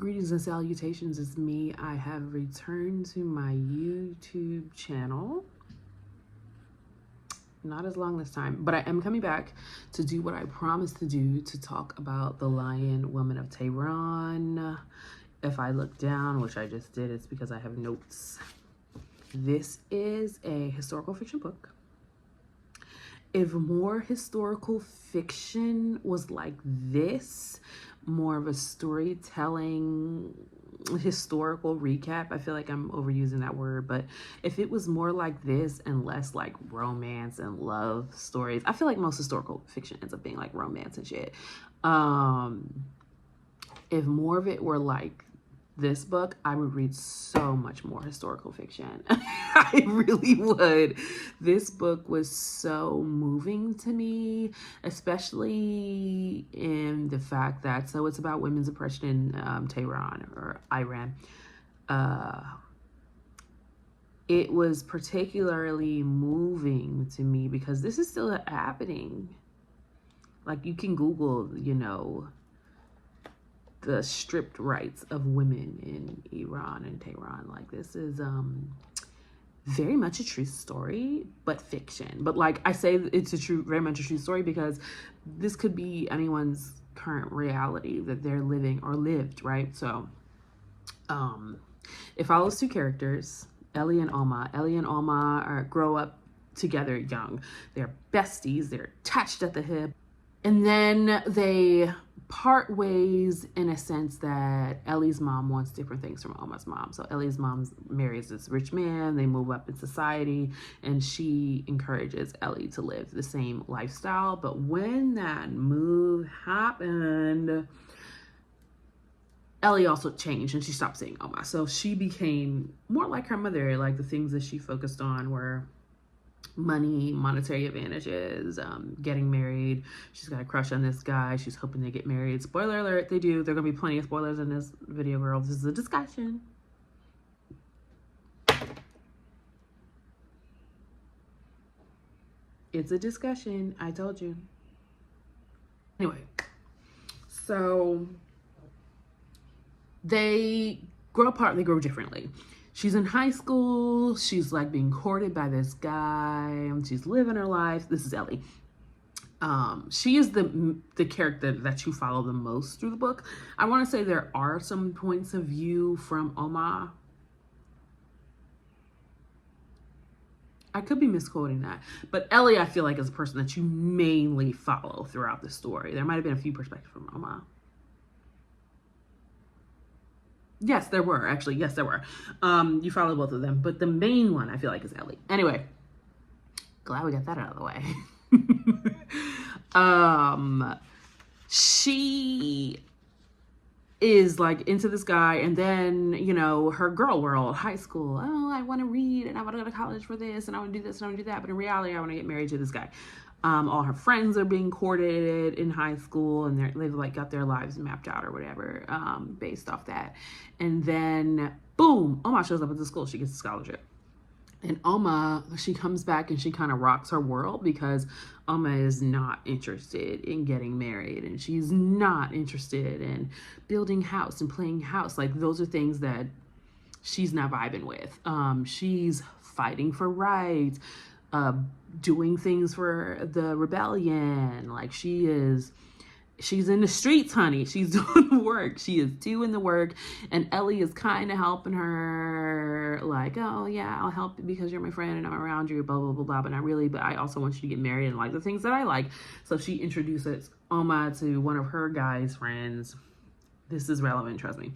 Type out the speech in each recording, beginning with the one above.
Greetings and salutations, it's me. I have returned to my YouTube channel. Not as long this time, but I am coming back to do what I promised to do, to talk about the Lion Women of Tehran. If I look down, which I just did, it's because I have notes. This is a historical fiction book. If more historical fiction was like this, more of a storytelling, historical recap, I feel like I'm overusing that word, but if it was more like this and less like romance and love stories, I feel like most historical fiction ends up being like romance and shit. If more of it were like this book, I would read so much more historical fiction. I really would. This book was so moving to me, especially in the fact that, so it's about women's oppression in Tehran or Iran. It was particularly moving to me because this is still happening. Like, you can Google, you know, the stripped rights of women in Iran and Tehran. Like, this is very much a true story, but fiction. But like I say, it's very much a true story because this could be anyone's current reality that they're living or lived, right? So it follows two characters, Ellie and Alma. Ellie and Alma grow up together young. They're besties, they're attached at the hip. And then they part ways in a sense that Ellie's mom wants different things from Alma's mom. So Ellie's mom marries this rich man, they move up in society, and she encourages Ellie to live the same lifestyle. But when that move happened, Ellie also changed and she stopped seeing Alma. So she became more like her mother. Like, the things that she focused on were money, monetary advantages, getting married. She's got a crush on this guy. She's hoping they get married. Spoiler alert, they do. There are gonna be plenty of spoilers in this video, girl. This is a discussion. It's a discussion, I told you. Anyway, so they grow apart, they grow differently. She's in high school. She's like being courted by this guy. She's living her life. This is Ellie. She is the character that you follow the most through the book. I want to say there are some points of view from Alma. I could be misquoting that, but Ellie, I feel like, is a person that you mainly follow throughout the story. There might have been a few perspectives from Alma. Yes, there were, actually. Yes, there were. You follow both of them, but the main one I feel like is Ellie. Anyway, glad we got that out of the way. She is like into this guy, and then, you know, her girl world, high school. Oh, I want to read and I want to go to college for this and I want to do this and I want to do that. But in reality, I want to get married to this guy. All her friends are being courted in high school, and they've like got their lives mapped out or whatever, based off that. And then boom, Alma shows up at the school. She gets a scholarship. And Alma, she comes back and she kind of rocks her world because Alma is not interested in getting married, and she's not interested in building house and playing house. Like, those are things that she's not vibing with. She's fighting for rights, doing things for the rebellion. Like, she's in the streets, honey. She's doing the work. She is doing the work. And Ellie is kind of helping her, like, oh yeah, I'll help because you're my friend and I'm around you, blah, blah, blah, blah, but not really. But I also want you to get married and like the things that I like. So she introduces Alma to one of her guy's friends. This is relevant, trust me.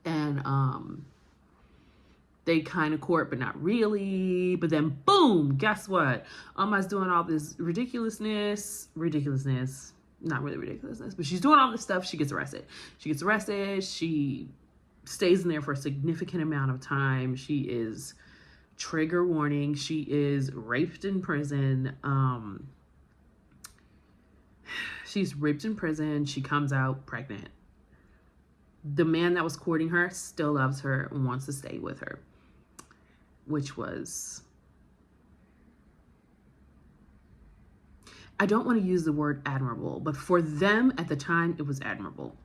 And they kind of court, but not really. But then boom, guess what? Alma's doing all this ridiculousness, not really ridiculousness, but she's doing all this stuff. She gets arrested. She stays in there for a significant amount of time. She is, trigger warning, she is raped in prison. She's raped in prison. She comes out pregnant. The man that was courting her still loves her and wants to stay with her, which was, I don't want to use the word admirable, but for them at the time, it was admirable.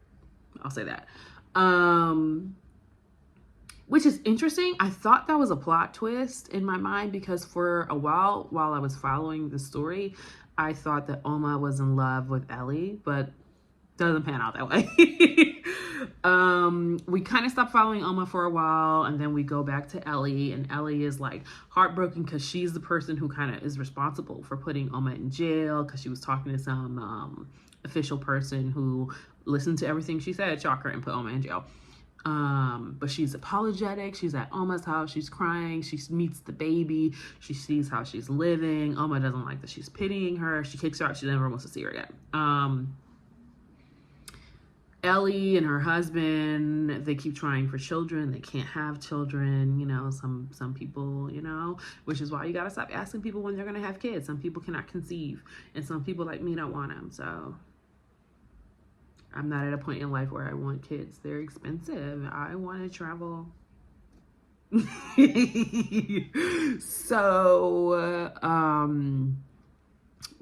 I'll say that. Which is interesting. I thought that was a plot twist in my mind because for a while I was following the story, I thought that Oma was in love with Ellie, but doesn't pan out that way. We kind of stopped following Oma for a while, and then we go back to Ellie, and Ellie is like heartbroken because she's the person who kind of is responsible for putting Oma in jail because she was talking to some official person who listened to everything she said, shocker, and put Oma in jail. But she's apologetic. She's at Oma's house. She's crying. She meets the baby. She sees how she's living. Oma doesn't like that she's pitying her. She kicks her out. She never wants to see her again. Ellie and her husband, they keep trying for children. They can't have children. You know, some people, you know, which is why you got to stop asking people when they're going to have kids. Some people cannot conceive, and some people like me don't want them. So I'm not at a point in life where I want kids. They're expensive. I want to travel. So,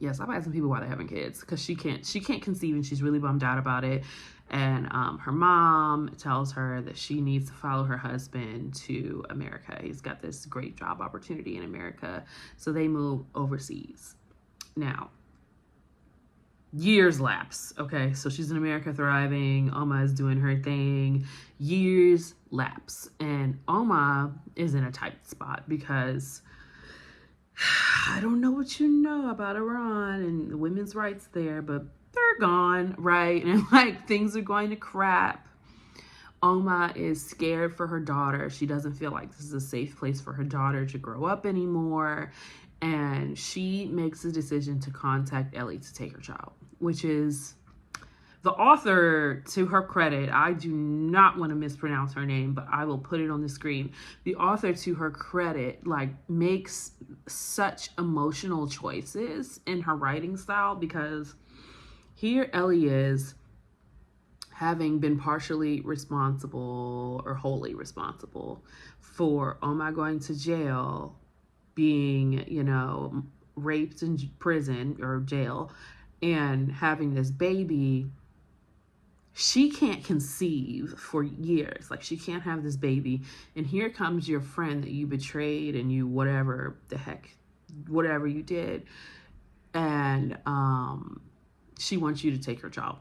yes, I've asked some people why they're having kids because she can't conceive and she's really bummed out about it. And her mom tells her that she needs to follow her husband to America. He's got this great job opportunity in America, so they move overseas. Now, years lapse. Okay, so she's in America thriving. Oma is doing her thing. Years lapse, and Oma is in a tight spot because I don't know what you know about Iran and the women's rights there, but they're gone, right? And like things are going to crap. Oma is scared for her daughter. She doesn't feel like this is a safe place for her daughter to grow up anymore. And she makes a decision to contact Ellie to take her child, which is the author, to her credit, I do not want to mispronounce her name, but I will put it on the screen. The author, to her credit, like makes such emotional choices in her writing style, because here Ellie is, having been partially responsible or wholly responsible for Oma going to jail, being, you know, raped in prison or jail, and having this baby. She can't conceive for years. Like, she can't have this baby. And here comes your friend that you betrayed and you whatever the heck, whatever you did. And she wants you to take her child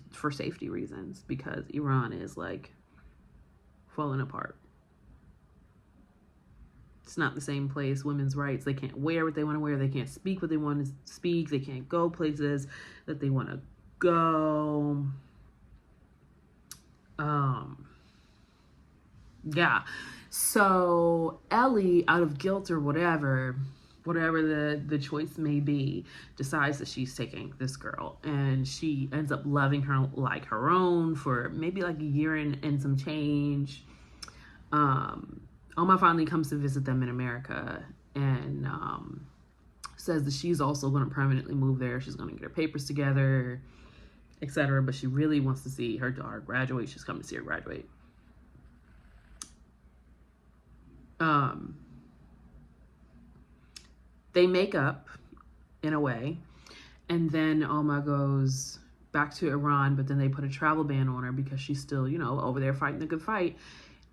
for safety reasons, because Iran is like falling apart. It's not the same place. Women's rights. They can't wear what they want to wear. They can't speak what they want to speak. They can't go places that they want to go. Yeah. So Ellie, out of guilt or whatever the choice may be, decides that she's taking this girl, and she ends up loving her like her own for maybe like a year and some change. Oma finally comes to visit them in America, and says that she's also going to permanently move there. She's going to get her papers together, etc. But she really wants to see her daughter graduate. She's coming to see her graduate. They make up in a way, and then Oma goes back to Iran, but then they put a travel ban on her because she's still, you know, over there fighting the good fight,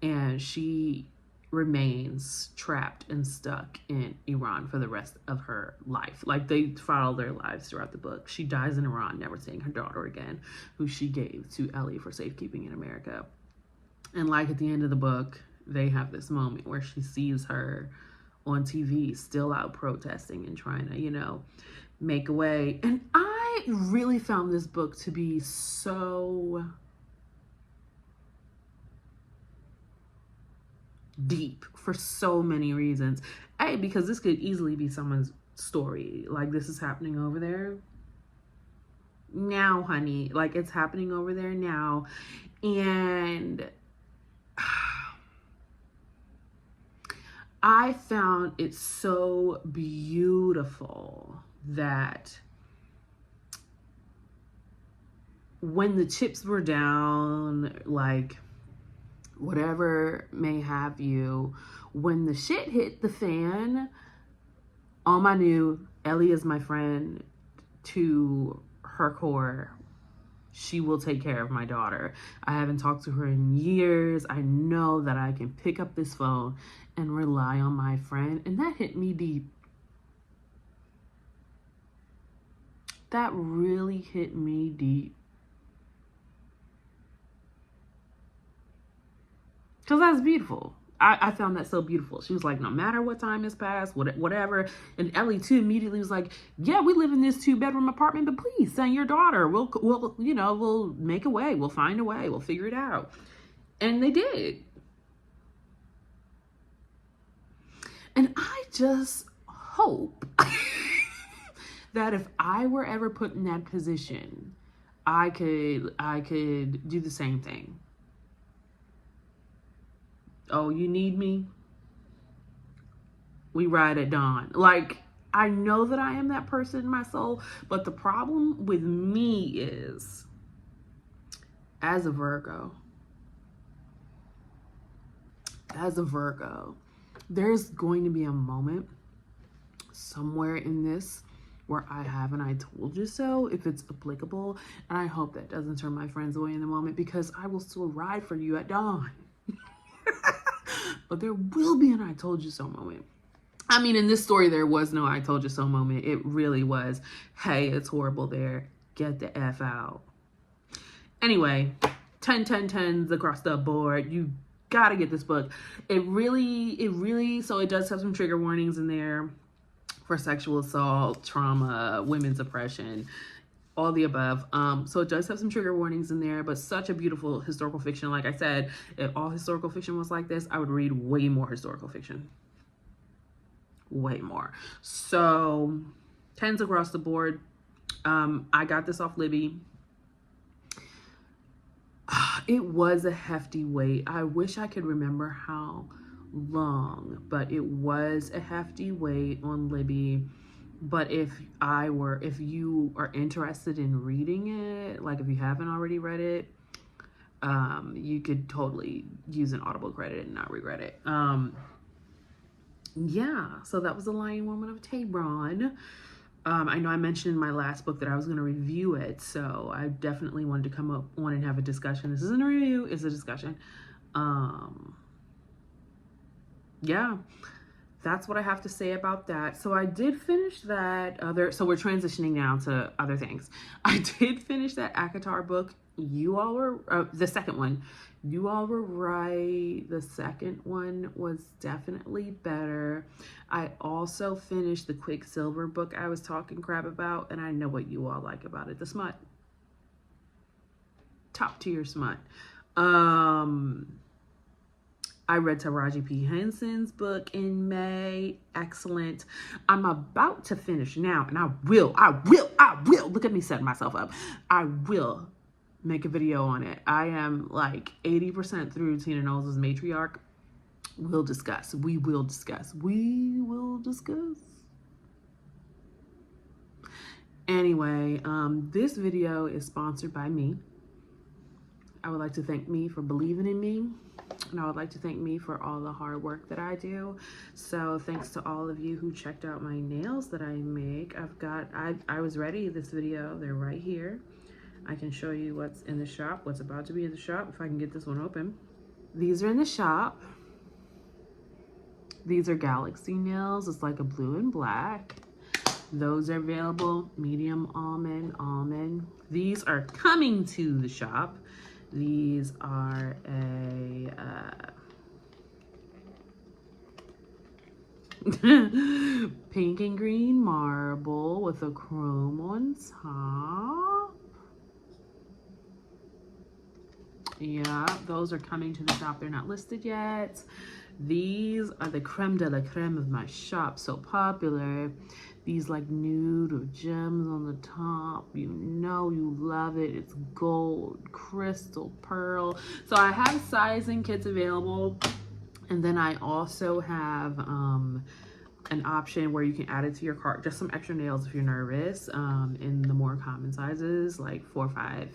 and she remains trapped and stuck in Iran for the rest of her life. Like, they follow their lives throughout the book. She dies in Iran, never seeing her daughter again, who she gave to Ellie for safekeeping in America. And like at the end of the book, they have this moment where she sees her on TV still out protesting and trying to, you know, make a way. And I really found this book to be so deep for so many reasons. A, because this could easily be someone's story. Like, this is happening over there now, honey. Like, it's happening over there now. And I found it so beautiful that when the chips were down, like, whatever may have you, when the shit hit the fan, Oma knew Ellie is my friend to her core. she will take care of my daughter. I haven't talked to her in years. I know that I can pick up this phone and rely on my friend. And that hit me deep. That really hit me deep. Because that's beautiful. I found that so beautiful. She was like, no matter what time has passed, whatever. And Ellie too immediately was like, yeah, we live in this 2-bedroom apartment, but please send your daughter. We'll make a way. We'll find a way. We'll figure it out. And they did. And I just hope that if I were ever put in that position, I could do the same thing. Oh, you need me? We ride at dawn. Like, I know that I am that person in my soul, but the problem with me is, as a Virgo, there's going to be a moment somewhere in this where I have an I told you so, if it's applicable. And I hope that doesn't turn my friends away in the moment, because I will still ride for you at dawn. But there will be an I told you so moment. I mean, in this story, there was no I told you so moment. It really was, hey, it's horrible there. Get the F out. Anyway, 10, 10, 10s across the board. You gotta get this book. It really, so it does have some trigger warnings in there for sexual assault, trauma, women's oppression, all the above. So it does have some trigger warnings in there, but such a beautiful historical fiction. Like I said, if all historical fiction was like this, I would read way more historical fiction. Way more. So 10s across the board. I got this off Libby. It was a hefty wait. I wish I could remember how long, but it was a hefty wait on Libby. But if you are interested in reading it, like if you haven't already read it, you could totally use an Audible credit and not regret it. Yeah, so that was The Lion Women of Tehran. I know I mentioned in my last book that I was going to review it, so I definitely wanted to come up on and have a discussion. This isn't a review, it's a discussion. Yeah. That's what I have to say about that. So I did finish that so we're transitioning now to other things. I did finish that ACOTAR book. You all were, the second one. You all were right. The second one was definitely better. I also finished the Quicksilver book I was talking crap about, and I know what you all like about it. The smut. Top tier smut. I read Taraji P. Henson's book in May. Excellent. I'm about to finish now, and I will. Look at me setting myself up. I will make a video on it. I am like 80% through Tina Knowles' Matriarch. We'll discuss. We will discuss. Anyway, this video is sponsored by me. I would like to thank me for believing in me. And I would like to thank me for all the hard work that I do. So thanks to all of you who checked out my nails that I make. I was ready this video. They're right here. I can show you what's in the shop, what's about to be in the shop, if I can get this one open. These are in the shop. These are Galaxy nails. It's like a blue and black. Those are available, medium almond. These are coming to the shop. These are a pink and green marble with a chrome on top. Yeah, those are coming to the shop. They're not listed yet. These are the creme de la creme of my shop. So popular. These like nude with gems on the top. You know you love it. It's gold, crystal, pearl. So I have sizing kits available. And then I also have an option where you can add it to your cart. Just some extra nails if you're nervous. In the more common sizes, like 4, 5,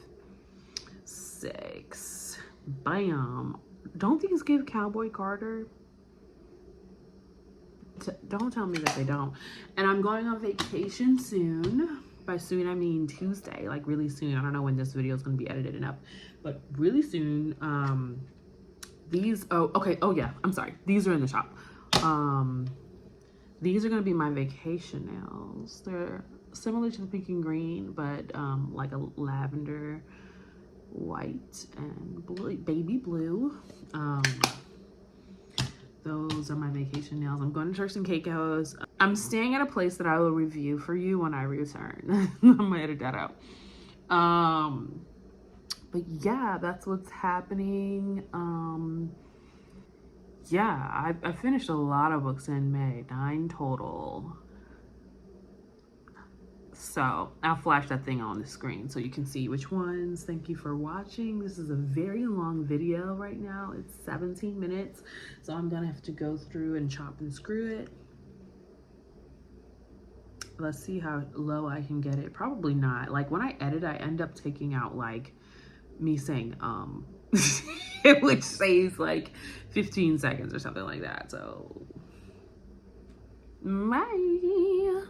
6. Bam. Don't these give Cowboy Carter? Don't tell me that they don't. And I'm going on vacation soon. By soon, I mean Tuesday, like really soon. I don't know when this video is going to be edited and up, but really soon. These, oh, okay. Oh yeah, I'm sorry. These are in the shop. These are going to be my vacation nails. They're similar to the pink and green, but like a lavender, white, and blue, baby blue. Those are my vacation nails. I'm going to Turks and Caicos. I'm staying at a place that I will review for you when I return. I'm gonna edit that out. But yeah, that's what's happening. Yeah, I finished a lot of books in May, 9 total. So I'll flash that thing on the screen so you can see which ones. Thank you for watching. This is a very long video right now. It's 17 minutes. So I'm gonna have to go through and chop and screw it. Let's see how low I can get it. Probably not. Like when I edit, I end up taking out like me saying which saves like 15 seconds or something like that. So bye.